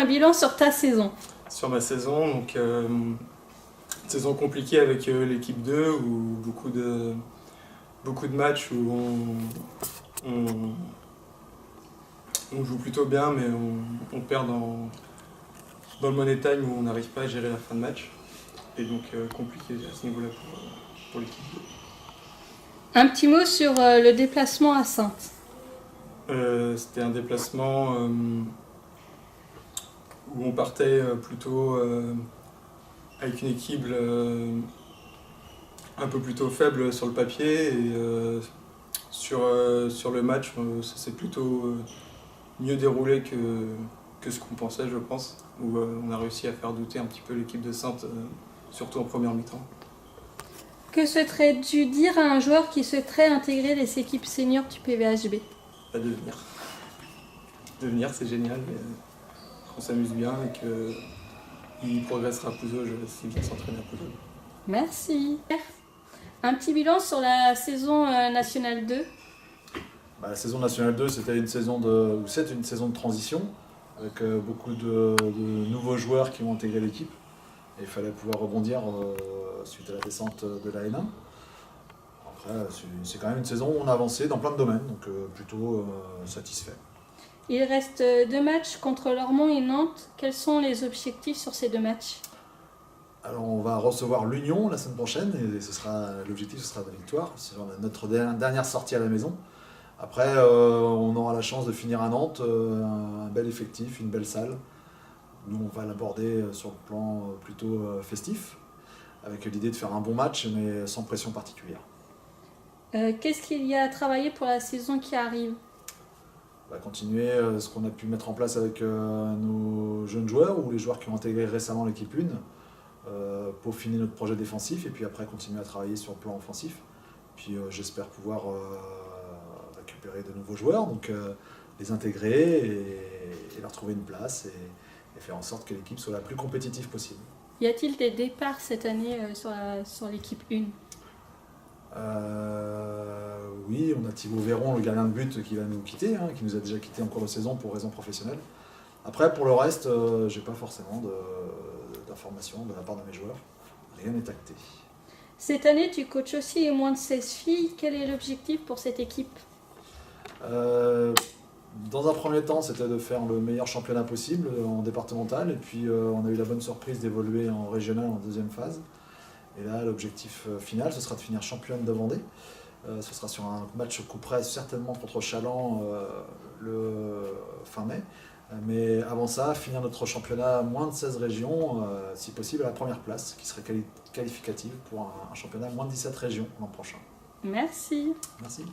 un bilan sur ta saison. Sur ma saison, donc saison compliquée avec l'équipe 2 où beaucoup de matchs où on joue plutôt bien mais on perd dans le money time où on n'arrive pas à gérer la fin de match. Et donc compliqué à ce niveau-là pour l'équipe 2. Un petit mot sur le déplacement à Saintes. C'était un déplacement où on partait plutôt avec une équipe un peu plutôt faible sur le papier et sur le match ça s'est plutôt mieux déroulé que ce qu'on pensait, je pense, où on a réussi à faire douter un petit peu l'équipe de Saintes, surtout en première mi-temps. Que souhaiterais-tu dire à un joueur qui souhaiterait intégrer les équipes seniors du PVHB? À devenir. Devenir, c'est génial, mais qu'on s'amuse bien et qu'il progressera à Pouzauges s'il vient s'entraîner à Pouzauges. Merci. Un petit bilan sur la saison Nationale 2. La saison Nationale 2, c'est une saison de transition, avec beaucoup de nouveaux joueurs qui ont intégré l'équipe. Et il fallait pouvoir rebondir suite à la descente de la N1. Après, c'est quand même une saison où on a avancé dans plein de domaines, donc plutôt satisfait. Il reste 2 matchs contre Lormont et Nantes. Quels sont les objectifs sur ces 2 matchs? Alors on va recevoir l'Union la semaine prochaine et l'objectif ce sera la victoire. C'est notre dernière sortie à la maison. Après on aura la chance de finir à Nantes, un bel effectif, une belle salle. Nous on va l'aborder sur le plan plutôt festif, avec l'idée de faire un bon match mais sans pression particulière. Qu'est-ce qu'il y a à travailler pour la saison qui arrive? On va continuer ce qu'on a pu mettre en place avec nos jeunes joueurs ou les joueurs qui ont intégré récemment l'équipe 1. Peaufiner notre projet défensif et puis après continuer à travailler sur le plan offensif. Puis j'espère pouvoir récupérer de nouveaux joueurs, donc les intégrer et leur trouver une place et faire en sorte que l'équipe soit la plus compétitive possible. Y a-t-il des départs cette année sur l'équipe 1? Oui, on a Thibaut Véron, le gardien de but, qui va nous quitter, qui nous a déjà quitté en cours de saison pour raisons professionnelles. Après, pour le reste, j'ai pas forcément d'informations de la part de mes joueurs. Rien n'est acté. Cette année, tu coaches aussi les moins de 16 filles. Quel est l'objectif pour cette équipe? Dans un premier temps, c'était de faire le meilleur championnat possible en départemental. Et puis, on a eu la bonne surprise d'évoluer en régional en deuxième phase. Et là, l'objectif final, ce sera de finir championne de Vendée. Ce sera sur un match coup près, certainement contre Chaland, le fin mai. Mais avant ça, finir notre championnat à moins de 16 régions, si possible à la première place, qui serait qualificative pour un championnat à moins de 17 régions l'an prochain. Merci. Merci.